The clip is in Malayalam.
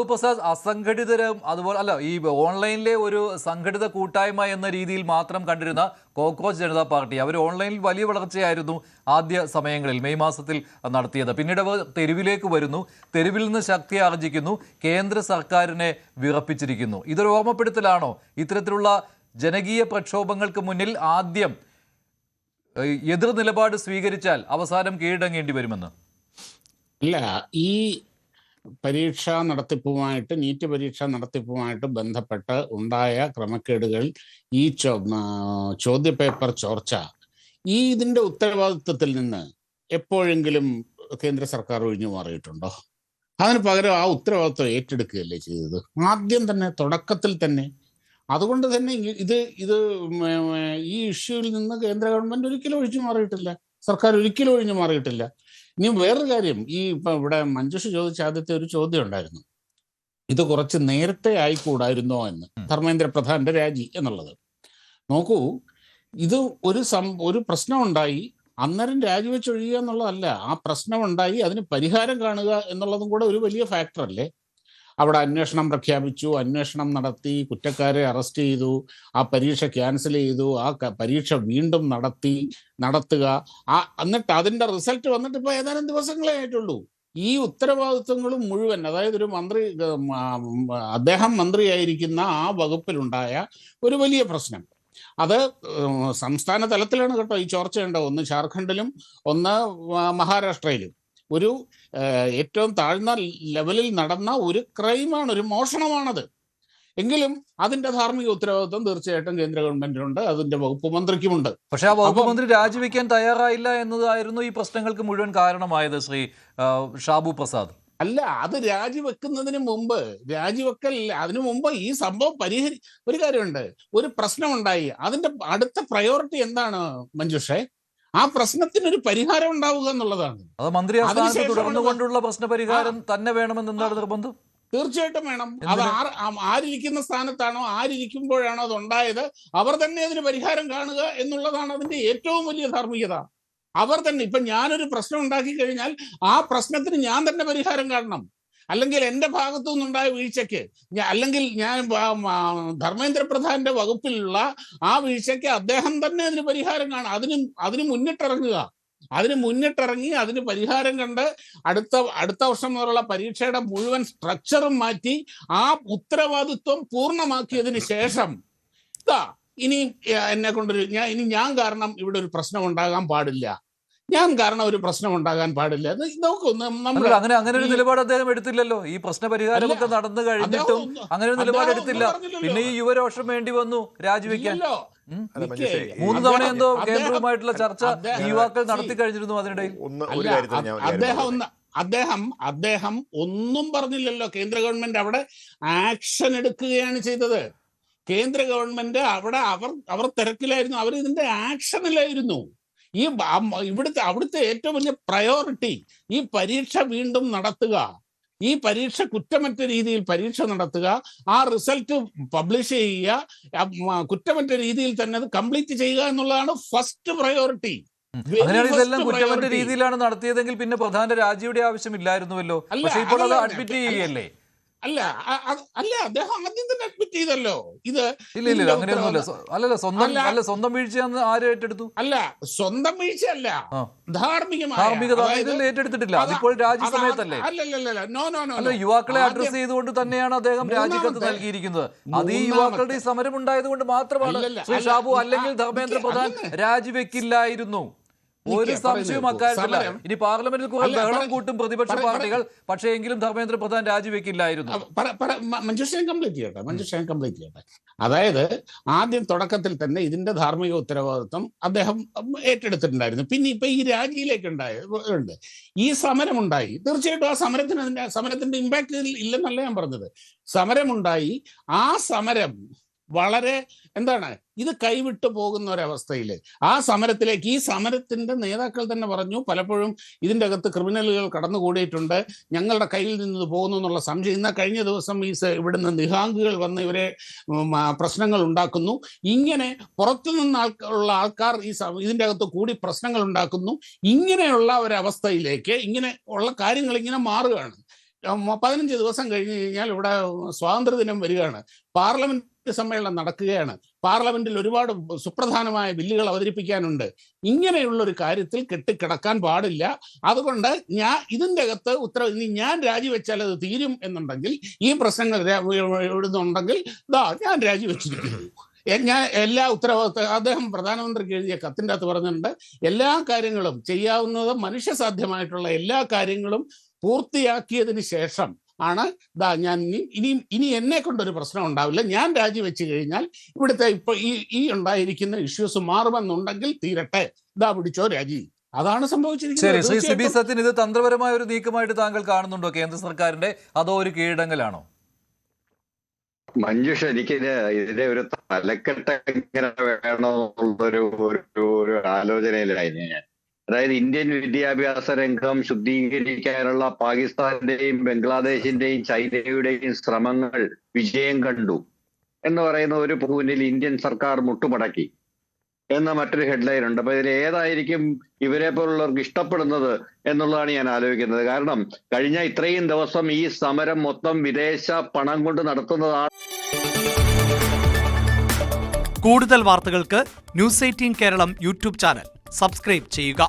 പ്രസാദ്, അസംഘടിതരും അതുപോലെ അല്ല ഈ ഓൺലൈനിലെ ഒരു സംഘടിത കൂട്ടായ്മ എന്ന രീതിയിൽ മാത്രം കണ്ടിരുന്ന കോക്രോച്ച് ജനതാ പാർട്ടി അവർ ഓൺലൈനിൽ വലിയ വളർച്ചയായിരുന്നു ആദ്യ സമയങ്ങളിൽ മെയ് മാസത്തിൽ നടത്തിയത്. പിന്നീട് അവർ തെരുവിലേക്ക് വരുന്നു, തെരുവിൽ നിന്ന് ശക്തി ആർജിക്കുന്നു, കേന്ദ്ര സർക്കാരിനെ വിറപ്പിച്ചിരിക്കുന്നു. ഇതൊരു ഓർമ്മപ്പെടുത്തലാണോ ഇത്തരത്തിലുള്ള ജനകീയ പ്രക്ഷോഭങ്ങൾക്ക് മുന്നിൽ ആദ്യം എതിർ നിലപാട് സ്വീകരിച്ചാൽ അവസാനം കീഴടങ്ങേണ്ടി വരുമെന്ന്? അല്ല, ഈ പരീക്ഷാ നടത്തിപ്പുമായിട്ട് നീറ്റ് പരീക്ഷാ നടത്തിപ്പുമായിട്ട് ബന്ധപ്പെട്ട് ഉണ്ടായ ക്രമക്കേടുകൾ, ഈ ചോദ്യപേപ്പർ ചോർച്ച, ഇതിന്റെ ഉത്തരവാദിത്വത്തിൽ നിന്ന് എപ്പോഴെങ്കിലും കേന്ദ്ര സർക്കാർ ഒഴിഞ്ഞു മാറിയിട്ടുണ്ടോ? അതിന് പകരം ആ ഉത്തരവാദിത്വം ഏറ്റെടുക്കുകയല്ലേ ചെയ്തത് ആദ്യം തന്നെ, തുടക്കത്തിൽ തന്നെ. അതുകൊണ്ട് തന്നെ ഈ ഇഷ്യൂവിൽ നിന്ന് കേന്ദ്ര ഗവൺമെന്റ് ഒരിക്കലും ഒഴിഞ്ഞു മാറിയിട്ടില്ല, സർക്കാർ ഒരിക്കലും ഒഴിഞ്ഞു മാറിയിട്ടില്ല. ഇനി വേറൊരു കാര്യം, ഇപ്പൊ ഇവിടെ മഞ്ജുഷ ചോദിച്ച ആദ്യത്തെ ഒരു ചോദ്യം ഉണ്ടായിരുന്നു, ഇത് കുറച്ച് നേരത്തെ ആയിക്കൂടായിരുന്നോ എന്ന്, ധർമ്മേന്ദ്ര പ്രധാന്റെ രാജി എന്നുള്ളത്. നോക്കൂ, ഇത് ഒരു പ്രശ്നമുണ്ടായി, അന്നേരം രാജിവെച്ചൊഴിയുക എന്നുള്ളതല്ല, ആ പ്രശ്നമുണ്ടായി അതിന് പരിഹാരം കാണുക എന്നുള്ളതും കൂടെ ഒരു വലിയ ഫാക്ടർ അല്ലേ. അവിടെ അന്വേഷണം പ്രഖ്യാപിച്ചു, അന്വേഷണം നടത്തി, കുറ്റക്കാരെ അറസ്റ്റ് ചെയ്തു, ആ പരീക്ഷ ക്യാൻസൽ ചെയ്തു, ആ പരീക്ഷ വീണ്ടും നടത്തുക, എന്നിട്ട് അതിന്റെ റിസൾട്ട് വന്നിട്ട് ഇപ്പൊ ഏതാനും ദിവസങ്ങളേ ആയിട്ടുള്ളൂ. ഈ ഉത്തരവാദിത്വങ്ങളും മുഴുവൻ, അതായത് ഒരു മന്ത്രി, അദ്ദേഹം മന്ത്രിയായിരിക്കുന്ന ആ വകുപ്പിലുണ്ടായ ഒരു വലിയ പ്രശ്നം, അത് സംസ്ഥാന തലത്തിലാണ് കേട്ടോ ഈ ചോർച്ചയുണ്ട്. ഒന്ന് ജാർഖണ്ഡിലും ഒന്ന് മഹാരാഷ്ട്രയിലും ഒരു ഏറ്റവും താഴ്ന്ന ലെവലിൽ നടന്ന ഒരു ക്രൈമാണ്, ഒരു മോഷണമാണത്. എങ്കിലും അതിന്റെ ധാർമ്മിക ഉത്തരവാദിത്വം തീർച്ചയായിട്ടും കേന്ദ്ര ഗവൺമെന്റിനുണ്ട്, അതിന്റെ വകുപ്പ് മന്ത്രിക്കുമുണ്ട്. പക്ഷെ ആ വകുപ്പ് മന്ത്രി രാജിവെക്കാൻ തയ്യാറായില്ല എന്നതായിരുന്നു ഈ പ്രശ്നങ്ങൾക്ക് മുഴുവൻ കാരണമായത്, ശ്രീ ഷാബു പ്രസാദ്. അല്ല, അത് രാജിവെക്കുന്നതിന് മുമ്പ്, അതിനു മുമ്പ് ഈ സംഭവം ഒരു കാര്യമുണ്ട്, ഒരു പ്രശ്നമുണ്ടായി, അതിന്റെ അടുത്ത പ്രയോറിറ്റി എന്താണ് മഞ്ജുഷേ? ആ പ്രശ്നത്തിനൊരു പരിഹാരം ഉണ്ടാവുക എന്നുള്ളതാണ്. അത് മന്ത്രി തുടർന്നുകൊണ്ടുള്ള പ്രശ്ന പരിഹാരം തന്നെ വേണമെന്ന് എന്താണ് നിർബന്ധം? തീർച്ചയായിട്ടും വേണം. അത് ആരിരിക്കുന്ന സ്ഥാനത്താണോ, ആരിയ്ക്കുമ്പോഴാണോ അതുണ്ടായത്, അവർ തന്നെ അതിന് പരിഹാരം കാണുക എന്നുള്ളതാണ് അതിന്റെ ഏറ്റവും വലിയ ധാർമ്മികത. അവർ തന്നെ, ഇപ്പൊ ഞാനൊരു പ്രശ്നം ഉണ്ടാക്കി കഴിഞ്ഞാൽ ആ പ്രശ്നത്തിന് ഞാൻ തന്നെ പരിഹാരം കാണണം. അല്ലെങ്കിൽ എൻ്റെ ഭാഗത്തു നിന്നുണ്ടായ വീഴ്ചയ്ക്ക്, അല്ലെങ്കിൽ ഞാൻ ധർമ്മേന്ദ്ര പ്രധാന്റെ വകുപ്പിലുള്ള ആ വീഴ്ചയ്ക്ക് അദ്ദേഹം തന്നെ അതിന് പരിഹാരം കാണും. അതിന് മുന്നിട്ടിറങ്ങി അതിന് പരിഹാരം കണ്ട് അടുത്ത വർഷം മുതലുള്ള പരീക്ഷയുടെ മുഴുവൻ സ്ട്രക്ചറും മാറ്റി ആ ഉത്തരവാദിത്വം പൂർണ്ണമാക്കിയതിന് ശേഷം ഇനി എന്നെ കൊണ്ടൊരു ഞാൻ കാരണം ഇവിടെ ഒരു പ്രശ്നം ഉണ്ടാകാൻ പാടില്ല, ഒരു പ്രശ്നം ഉണ്ടാകാൻ പാടില്ല. അങ്ങനെ ഒരു നിലപാട് അദ്ദേഹം എടുത്തില്ലല്ലോ. ഈ പ്രശ്ന പരിഹാരമൊക്കെ നടന്നു കഴിഞ്ഞിട്ടും അങ്ങനെ ഒരു നിലപാട് എടുത്തില്ല. പിന്നെ ഈ യുവരോഷം വേണ്ടി വന്നു രാജിവെക്കാൻ. 3 തവണ എന്തോ കേന്ദ്രവുമായിട്ടുള്ള ചർച്ച യുവാക്കൾ നടത്തി കഴിഞ്ഞിരുന്നു. അതിനിടയിൽ അദ്ദേഹം ഒന്നും പറഞ്ഞില്ലല്ലോ. കേന്ദ്ര ഗവൺമെന്റ് അവിടെ ആക്ഷൻ എടുക്കുകയാണ് ചെയ്തത്. കേന്ദ്ര ഗവൺമെന്റ് അവിടെ അവർ തിരക്കിലായിരുന്നു, അവർ ഇതിന്റെ ആക്ഷനിലായിരുന്നു. അവിടുത്തെ ഏറ്റവും വലിയ പ്രയോറിറ്റി ഈ പരീക്ഷ വീണ്ടും നടത്തുക, ഈ പരീക്ഷ കുറ്റമറ്റ രീതിയിൽ പരീക്ഷ നടത്തുക, ആ റിസൾട്ട് പബ്ലിഷ് ചെയ്യുക, കുറ്റമറ്റ രീതിയിൽ തന്നെ അത് കംപ്ലീറ്റ് ചെയ്യുക എന്നുള്ളതാണ് ഫസ്റ്റ് പ്രയോറിറ്റി. അങ്ങനെയാണ് ഇതെല്ലാം കുറ്റമറ്റ രീതിയിലാണ് നടത്തിയതെങ്കിൽ പിന്നെ പ്രധാന രാജിയുടെ ആവശ്യമില്ലായിരുന്നുവല്ലോ. പക്ഷേ ഇപ്പോൾ അത് അഡ്മിറ്റ് ചെയ്യുകയല്ലേ? അല്ല, അദ്ദേഹം ആദ്യം തന്നെ അഡ്മിറ്റ് ചെയ്തല്ലോ. ഇത് ഇല്ല, അങ്ങനെയൊന്നുമില്ല. സ്വന്തം വീഴ്ചയെന്ന് ആര് ഏറ്റെടുത്തു? അല്ല, സ്വന്തം വീഴ്ചയല്ല, ധാർമ്മികത ഏറ്റെടുത്തിട്ടില്ല. അതിപ്പോൾ രാജി സമയത്തല്ലേ? അല്ല, യുവാക്കളെ അഡ്രസ് ചെയ്തുകൊണ്ട് തന്നെയാണ് അദ്ദേഹം രാജിക്കത്ത് നൽകിയിരിക്കുന്നത്. അത് ഈ യുവാക്കളുടെ സമരം ഉണ്ടായത് കൊണ്ട് മാത്രമാണ് ശ്രീ ഷാബു. അല്ലെങ്കിൽ ധർമ്മേന്ദ്ര പ്രധാൻ രാജിവെക്കില്ലായിരുന്നു. ഒരു സംശയവും അക്കാര്യത്തില്ല. ഇനി പാർലമെന്റിൽ കുറെ ബഹളം കൂട്ടും പ്രതിപക്ഷ പാർട്ടികൾ, പക്ഷേ എങ്കിലും ധർമ്മേന്ദ്ര പ്രധാൻ രാജിവെക്കില്ലായിരുന്നു. മഞ്ജുഷ കംപ്ലീറ്റ് ചെയ്യട്ടെ. അതായത് ആദ്യം തുടക്കത്തിൽ തന്നെ ഇതിന്റെ ധാർമ്മിക ഉത്തരവാദിത്വം അദ്ദേഹം ഏറ്റെടുത്തിട്ടുണ്ടായിരുന്നു. പിന്നെ ഇപ്പൊ ഈ രാജിയിലേക്ക് ഉണ്ട്, ഈ സമരമുണ്ടായി. തീർച്ചയായിട്ടും ആ സമരത്തിന്റെ ഇമ്പാക്ട് ഇല്ലെന്നല്ല ഞാൻ പറഞ്ഞത്. സമരമുണ്ടായി, ആ സമരം വളരെ ഇത് കൈവിട്ടു പോകുന്ന ഒരവസ്ഥയിൽ ആ സമരത്തിലേക്ക്, ഈ സമരത്തിന്റെ നേതാക്കൾ തന്നെ പറഞ്ഞു, പലപ്പോഴും ഇതിൻ്റെ അകത്ത് ക്രിമിനലുകൾ കടന്നുകൂടിയിട്ടുണ്ട്, ഞങ്ങളുടെ കയ്യിൽ നിന്ന് പോകുന്നു എന്നുള്ള സംശയം. ഇന്ന് കഴിഞ്ഞ ദിവസം ഇവിടുന്ന് നിഹാങ്കുകൾ വന്ന് ഇവരെ പ്രശ്നങ്ങൾ ഉണ്ടാക്കുന്നു. ഇങ്ങനെ പുറത്തുനിന്നുള്ള ആൾക്കാർ ഇതിൻ്റെ അകത്ത് കൂടി പ്രശ്നങ്ങൾ ഉണ്ടാക്കുന്നു. ഇങ്ങനെയുള്ള ഒരവസ്ഥയിലേക്ക് ഇങ്ങനെ ഉള്ള കാര്യങ്ങൾ ഇങ്ങനെ മാറുകയാണ്. 15 ദിവസം കഴിഞ്ഞ് കഴിഞ്ഞാൽ ഇവിടെ സ്വാതന്ത്ര്യദിനം വരികയാണ്, പാർലമെന്റ് സമ്മേളനം നടക്കുകയാണ്, പാർലമെന്റിൽ ഒരുപാട് സുപ്രധാനമായ ബില്ലുകൾ അവതരിപ്പിക്കാനുണ്ട്. ഇങ്ങനെയുള്ള ഒരു കാര്യത്തിൽ കെട്ടിക്കിടക്കാൻ പാടില്ല. അതുകൊണ്ട് ഇതിന്റെ അകത്ത് ഇനി ഞാൻ രാജിവെച്ചാൽ അത് തീരും എന്നുണ്ടെങ്കിൽ, ഈ പ്രശ്നങ്ങൾ എഴുതുന്നുണ്ടെങ്കിൽ ഞാൻ രാജിവെച്ചിരിക്കുന്നു. ഞാൻ എല്ലാ ഉത്തരവാദിത്വം അദ്ദേഹം പ്രധാനമന്ത്രിക്ക് എഴുതിയ കത്തിൻ്റെ അകത്ത് പറഞ്ഞിട്ടുണ്ട്. എല്ലാ കാര്യങ്ങളും ചെയ്യാവുന്നത് മനുഷ്യസാധ്യമായിട്ടുള്ള എല്ലാ കാര്യങ്ങളും പൂർത്തിയാക്കിയതിന് ശേഷം ആണ് ഞാൻ ഇനി എന്നെ കൊണ്ടൊരു പ്രശ്നം ഉണ്ടാവില്ല, ഞാൻ രാജിവെച്ച് കഴിഞ്ഞാൽ ഇവിടുത്തെ ഇപ്പൊ ഈ ഉണ്ടായിരിക്കുന്ന ഇഷ്യൂസ് മാറുമെന്നുണ്ടെങ്കിൽ തീരട്ടെ, പിടിച്ചോ രാജി. അതാണ് ശരി, ശ്രീ സിബി സംഭവിച്ചിരിക്കുന്നത്. സത്യൻ, ഇത് തന്ത്രപരമായ ഒരു നീക്കമായിട്ട് താങ്കൾ കാണുന്നുണ്ടോ കേന്ദ്ര സർക്കാരിന്റെ, അതോ ഒരു കീഴടങ്ങലാണോ? മഞ്ജുഷ, ഇതിന്റെ ഒരു തലക്കെട്ട് എങ്ങനെ വേണമെന്നുള്ളൊരു ആലോചനയിലായി ഞാൻ. അതായത് ഇന്ത്യൻ വിദ്യാഭ്യാസ രംഗം ശുദ്ധീകരിക്കാനുള്ള പാകിസ്ഥാന്റെയും ബംഗ്ലാദേശിന്റെയും ചൈനയുടെയും ശ്രമങ്ങൾ വിജയം കണ്ടു എന്ന് പറയുന്ന ഒരു മുന്നിൽ ഇന്ത്യൻ സർക്കാർ മുട്ടുമടക്കി എന്ന മറ്റൊരു ഹെഡ്ലൈൻ ഉണ്ട്. അപ്പൊ ഇതിൽ ഏതായിരിക്കും ഇവരെ പോലുള്ളവർക്ക് ഇഷ്ടപ്പെടുന്നത് എന്നുള്ളതാണ് ഞാൻ ആലോചിക്കുന്നത്. കാരണം കഴിഞ്ഞ ഇത്രയും ദിവസം ഈ സമരം മൊത്തം വിദേശ പണം കൊണ്ട് നടത്തുന്നതാണ്. കൂടുതൽ വാർത്തകൾക്ക് news 18 Keralam YouTube channel subscribe ചെയ്യുക.